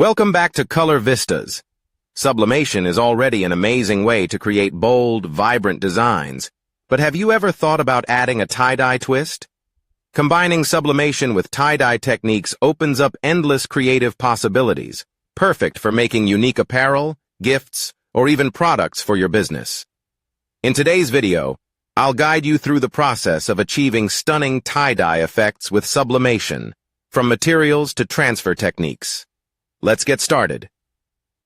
Welcome back to Color Vistas. Sublimation is already an amazing way to create bold, vibrant designs. But have you ever thought about adding a tie-dye twist? Combining sublimation with tie-dye techniques opens up endless creative possibilities, perfect for making unique apparel, gifts, or even products for your business. In today's video, I'll guide you through the process of achieving stunning tie-dye effects with sublimation, from materials to transfer techniques. Let's get started.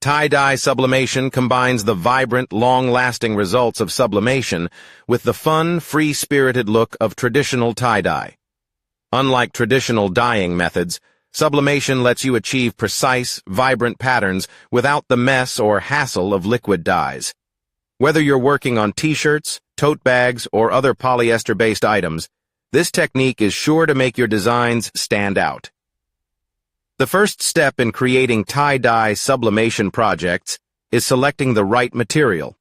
Tie-dye sublimation combines the vibrant, long-lasting results of sublimation with the fun, free-spirited look of traditional tie-dye. Unlike traditional dyeing methods, sublimation lets you achieve precise, vibrant patterns without the mess or hassle of liquid dyes. Whether you're working on t-shirts, tote bags, or other polyester-based items, this technique is sure to make your designs stand out. The first step in creating tie-dye sublimation projects is selecting the right material.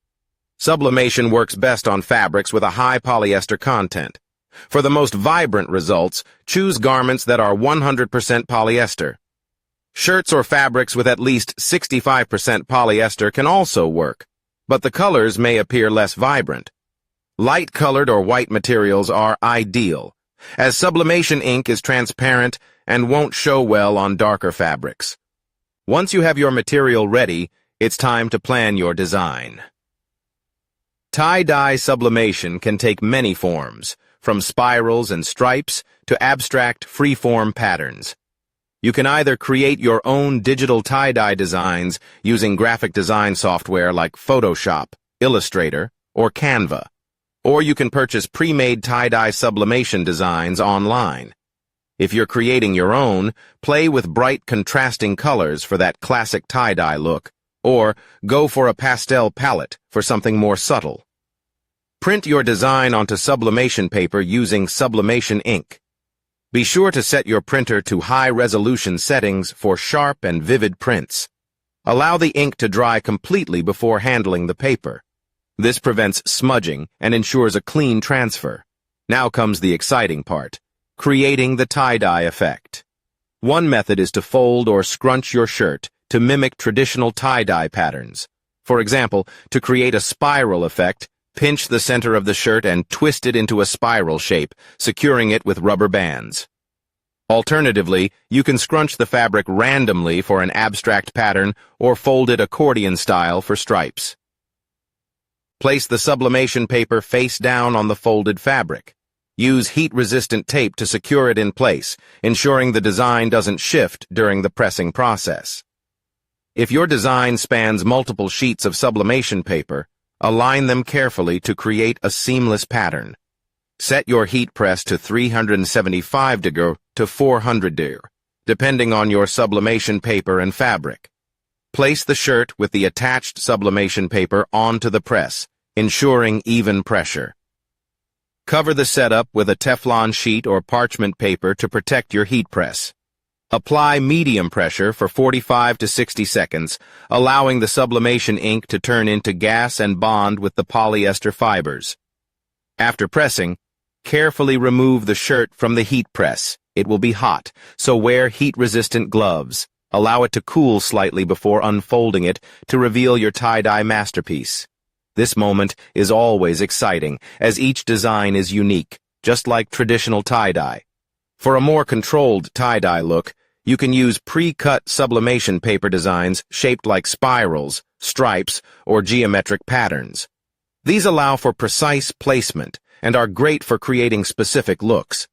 Sublimation works best on fabrics with a high polyester content. For the most vibrant results, choose garments that are 100% polyester. Shirts or fabrics with at least 65% polyester can also work, but the colors may appear less vibrant. Light-colored or white materials are ideal, as sublimation ink is transparent and won't show well on darker fabrics. Once you have your material ready, it's time to plan your design. Tie-dye sublimation can take many forms, from spirals and stripes to abstract free-form patterns. You can either create your own digital tie-dye designs using graphic design software like Photoshop, Illustrator, or Canva, or you can purchase pre-made tie-dye sublimation designs online. If you're creating your own, play with bright contrasting colors for that classic tie-dye look, or go for a pastel palette for something more subtle. Print your design onto sublimation paper using sublimation ink. Be sure to set your printer to high-resolution settings for sharp and vivid prints. Allow the ink to dry completely before handling the paper. This prevents smudging and ensures a clean transfer. Now comes the exciting part: creating the tie-dye effect. One method is to fold or scrunch your shirt to mimic traditional tie-dye patterns. For example, to create a spiral effect, pinch the center of the shirt and twist it into a spiral shape, securing it with rubber bands. Alternatively, you can scrunch the fabric randomly for an abstract pattern or fold it accordion style for stripes. Place the sublimation paper face down on the folded fabric. Use heat-resistant tape to secure it in place, ensuring the design doesn't shift during the pressing process. If your design spans multiple sheets of sublimation paper, align them carefully to create a seamless pattern. Set your heat press to 375 degrees to 400 degrees, depending on your sublimation paper and fabric. Place the shirt with the attached sublimation paper onto the press, ensuring even pressure. Cover the setup with a Teflon sheet or parchment paper to protect your heat press. Apply medium pressure for 45 to 60 seconds, allowing the sublimation ink to turn into gas and bond with the polyester fibers. After pressing, carefully remove the shirt from the heat press. It will be hot, so wear heat-resistant gloves. Allow it to cool slightly before unfolding it to reveal your tie-dye masterpiece. This moment is always exciting, as each design is unique, just like traditional tie-dye. For a more controlled tie-dye look, you can use pre-cut sublimation paper designs shaped like spirals, stripes, or geometric patterns. These allow for precise placement and are great for creating specific looks.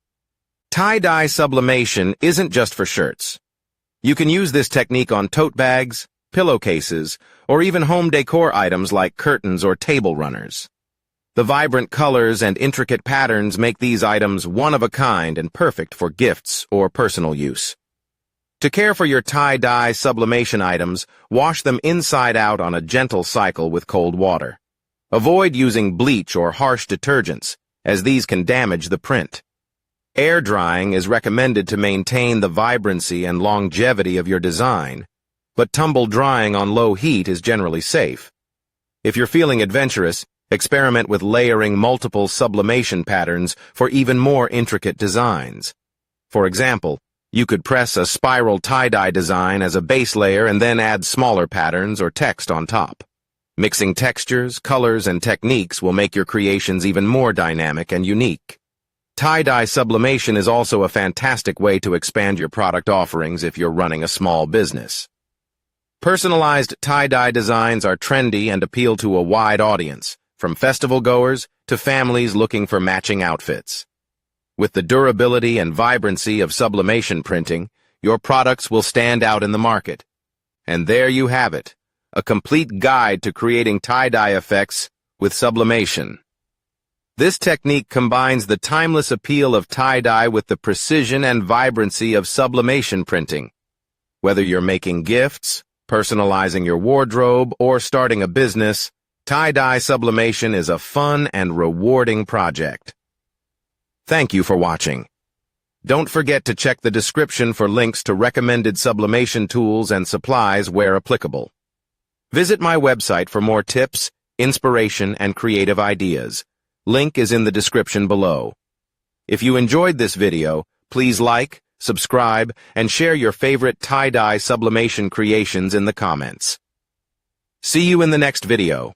Tie-dye sublimation isn't just for shirts. You can use this technique on tote bags, pillowcases, or even home decor items like curtains or table runners. The vibrant colors and intricate patterns make these items one-of-a-kind and perfect for gifts or personal use. To care for your tie-dye sublimation items, wash them inside out on a gentle cycle with cold water. Avoid using bleach or harsh detergents, as these can damage the print. Air drying is recommended to maintain the vibrancy and longevity of your design, but tumble drying on low heat is generally safe. If you're feeling adventurous, experiment with layering multiple sublimation patterns for even more intricate designs. For example, You could press a spiral tie-dye design as a base layer and then add smaller patterns or text on top. Mixing textures, colors, and techniques will make your creations even more dynamic and unique. Tie-dye sublimation is also a fantastic way to expand your product offerings if you're running a small business. Personalized tie-dye designs are trendy and appeal to a wide audience, from festival goers to families looking for matching outfits. With the durability and vibrancy of sublimation printing, your products will stand out in the market. And there you have it, a complete guide to creating tie-dye effects with sublimation. This technique combines the timeless appeal of tie-dye with the precision and vibrancy of sublimation printing. Whether you're making gifts, personalizing your wardrobe, or starting a business, tie-dye sublimation is a fun and rewarding project. Thank you for watching. Don't forget to check the description for links to recommended sublimation tools and supplies where applicable. Visit my website for more tips, inspiration, and creative ideas. Link is in the description below. If you enjoyed this video, please like, subscribe, and share your favorite tie-dye sublimation creations in the comments. See you in the next video.